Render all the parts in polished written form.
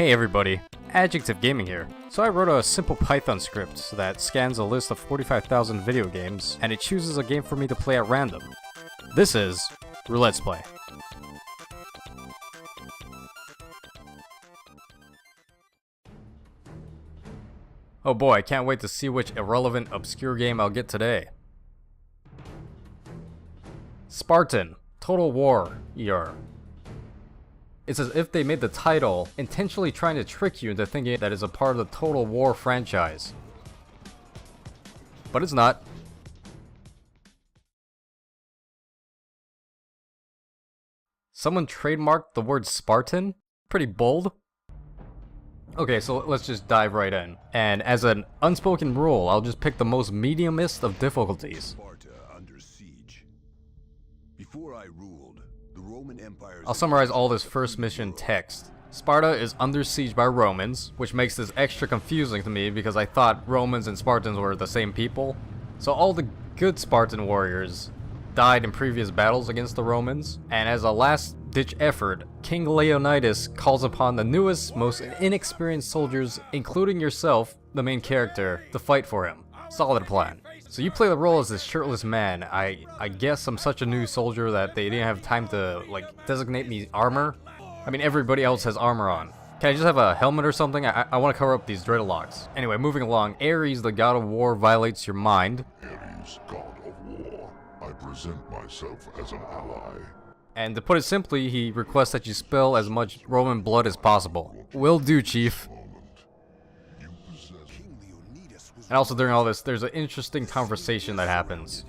Hey everybody, Adjective Gaming here. So I wrote a simple Python script that scans a list of 45,000 video games, and it chooses a game for me to play at random. This is Let's Play. Oh boy, I can't wait to see which irrelevant, obscure game I'll get today. Spartan, Total War, ER. It's as if they made the title intentionally trying to trick you into thinking that it's a part of the Total War franchise. But it's not. Someone trademarked the word Spartan? Pretty bold. Okay, so let's just dive right in. And as an unspoken rule, I'll just pick the most mediumist of difficulties. Sparta under siege. Before I ruled, the Roman Empire. I'll summarize all this first mission text. Sparta is under siege by Romans, which makes this extra confusing to me because I thought Romans and Spartans were the same people. So all the good Spartan warriors died in previous battles against the Romans, and as a last-ditch effort, King Leonidas calls upon the newest, most inexperienced soldiers, including yourself, the main character, to fight for him. Solid plan. So you play the role as this shirtless man. I guess I'm such a new soldier that they didn't have time to, like, designate me armor. I mean, everybody else has armor on. Can I just have a helmet or something? I want to cover up these dreadlocks. Anyway, moving along. Ares, the god of war, violates your mind. Ares, god of war, I present myself as an ally. And to put it simply, he requests that you spill as much Roman blood as possible. Will do, chief. And also during all this, there's an interesting conversation that happens.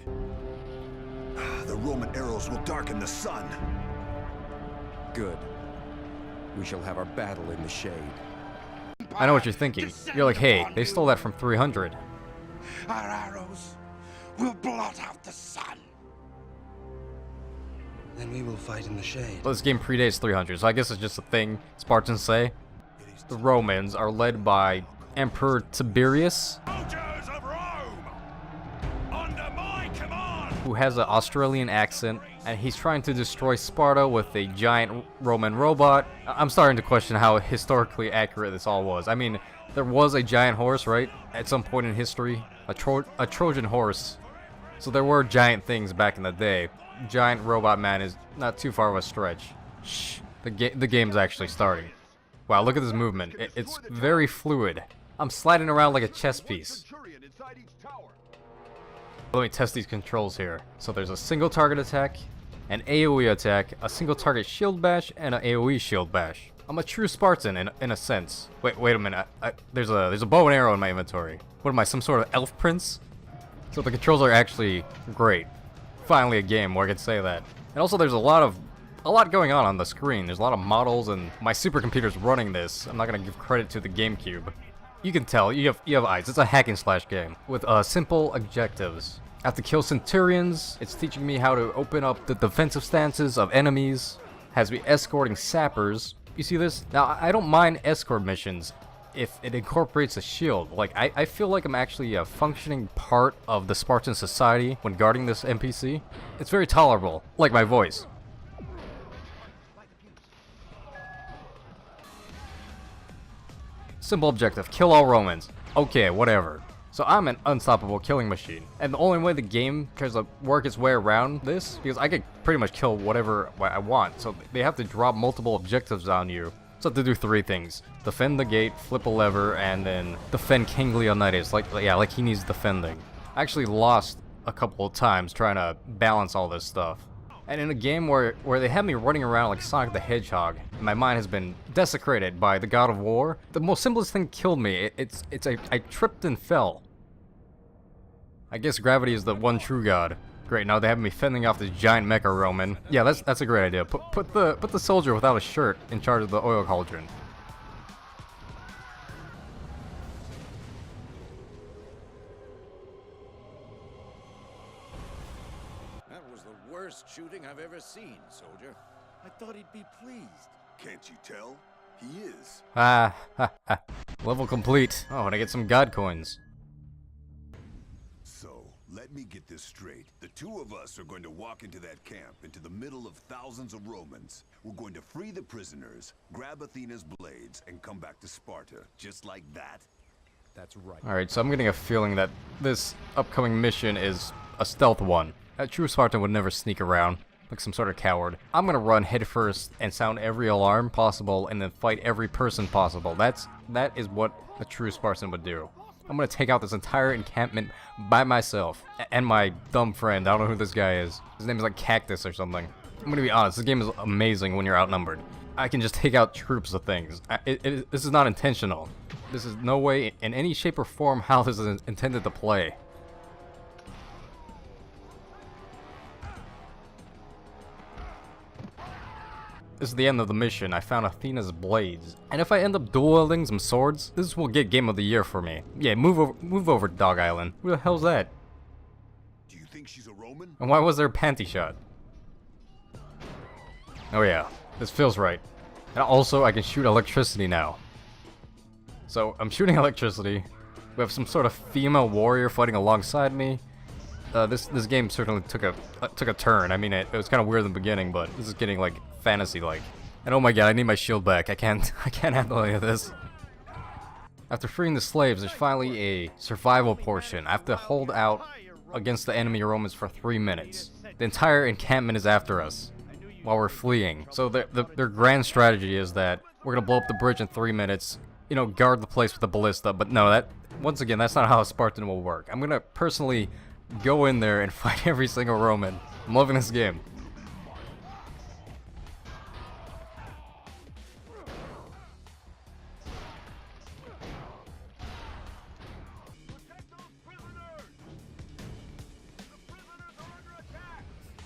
The Roman arrows will darken the sun. Good. We shall have our battle in the shade. I know what you're thinking. You're like, hey, they stole that from 300. Our arrows will blot out the sun. Then we will fight in the shade. Well, this game predates 300, so I guess it's just a thing Spartans say. The Romans are led by Emperor Tiberius, Soldiers of Rome, under my command. who has an Australian accent, and he's trying to destroy Sparta with a giant Roman robot. I'm starting to question how historically accurate this all was. I mean, there was a giant horse, right? At some point in history, a Trojan horse. So there were giant things back in the day. Giant robot man is not too far of a stretch. Shh, the game's actually starting. Wow, look at this movement. It's very fluid. I'm sliding around like a chess piece. Let me test these controls here. So there's a single target attack, an AoE attack, a single target shield bash, and an AoE shield bash. I'm a true Spartan in a sense. Wait a minute. There's a bow and arrow in my inventory. What am I, some sort of elf prince? So the controls are actually great. Finally a game where I can say that. And also there's a lot going on the screen. There's a lot of models, and my supercomputer's running this. I'm not gonna give credit to the GameCube. You can tell, you have eyes. It's a hack and slash game with simple objectives. I have to kill centurions. It's teaching me how to open up the defensive stances of enemies. Has me escorting sappers. You see this? Now, I don't mind escort missions if it incorporates a shield. Like, I feel like I'm actually a functioning part of the Spartan society when guarding this NPC. It's very tolerable, like my voice. Simple objective, kill all Romans. Okay, whatever. So I'm an unstoppable killing machine. And the only way the game tries to work its way around this, because I could pretty much kill whatever I want. So they have to drop multiple objectives on you. So I have to do three things. Defend the gate, flip a lever, and then defend King Leonidas. Like he needs defending. I actually lost a couple of times trying to balance all this stuff. And in a game where they have me running around like Sonic the Hedgehog, my mind has been desecrated by the god of war. The most simplest thing killed me. I tripped and fell. I guess gravity is the one true god. Great, now they have me fending off this giant mecha Roman. Yeah, that's a great idea. Put the soldier without a shirt in charge of the oil cauldron. Worst shooting I've ever seen, soldier. I thought he'd be pleased. Can't you tell? He is. Level complete. Oh, and I get some god coins. So, Let me get this straight. The two of us are going to walk into that camp, into the middle of thousands of Romans. We're going to free the prisoners, grab Athena's blades, and come back to Sparta. Just like that. That's right. Alright, so I'm getting a feeling that this upcoming mission is a stealth one. A true Spartan would never sneak around, like some sort of coward. I'm gonna run headfirst and sound every alarm possible and then fight every person possible. That is what a true Spartan would do. I'm gonna take out this entire encampment by myself. And my dumb friend, I don't know who this guy is. His name is like Cactus or something. I'm gonna be honest, this game is amazing when you're outnumbered. I can just take out troops of things. This is not intentional. This is no way, in any shape or form, how this is intended to play. This is the end of the mission. I found Athena's blades. And if I end up dual wielding some swords, this will get Game of the Year for me. Yeah, move over, Dog Island. Who the hell's that? Do you think she's a Roman? And why was there a panty shot? Oh yeah, this feels right. And also, I can shoot electricity now. So, I'm shooting electricity. We have some sort of female warrior fighting alongside me. This game certainly took a turn. I mean, it was kind of weird in the beginning, but this is getting like fantasy-like. And oh my god, I need my shield back. I can't handle any of this. After freeing the slaves, there's finally a survival portion. I have to hold out against the enemy Romans for 3 minutes. The entire encampment is after us while we're fleeing. So their grand strategy is that we're gonna blow up the bridge in 3 minutes. You know, guard the place with a ballista. But no, once again, that's not how a Spartan will work. I'm gonna personally go in there and fight every single Roman. I'm loving this game.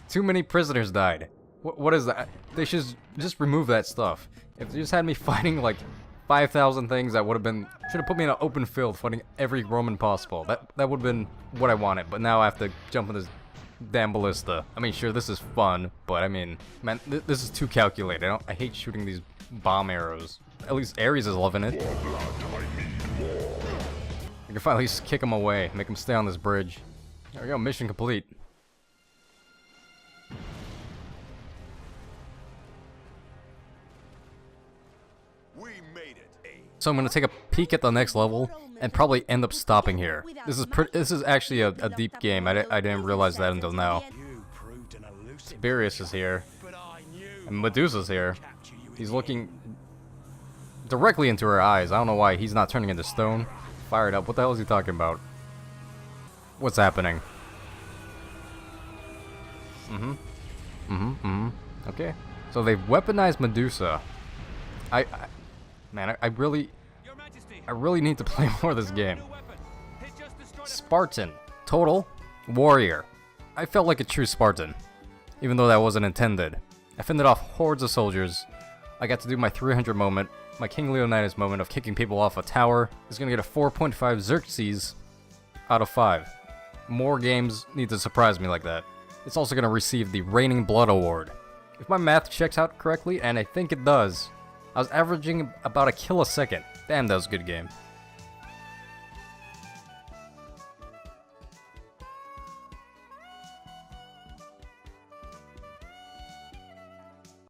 Too many prisoners died. What is that? They should just remove that stuff. If they just had me fighting like 5,000 things, that would have been... Should have put me in an open field fighting every Roman possible. That would have been what I wanted, but now I have to jump in this damn ballista. I mean, sure, this is fun, but I mean, man, this is too calculated. I hate shooting these bomb arrows. At least Ares is loving it. I can finally just kick him away, make him stay on this bridge. There we go, mission complete. So I'm gonna take a peek at the next level and probably end up stopping here. This is actually a deep game. I didn't realize that until now. Tiberius is here, and Medusa's here. He's looking directly into her eyes. I don't know why he's not turning into stone. Fired up. What the hell is he talking about? What's happening? Okay. So they've weaponized Medusa. Man, I really need to play more of this game. Spartan. Total. Warrior. I felt like a true Spartan, even though that wasn't intended. I fended off hordes of soldiers. I got to do my 300 moment, my King Leonidas moment of kicking people off a tower. It's gonna get a 4.5 Xerxes out of 5. More games need to surprise me like that. It's also gonna receive the Reigning Blood Award. If my math checks out correctly, and I think it does, I was averaging about a kill a second. Damn, that was a good game.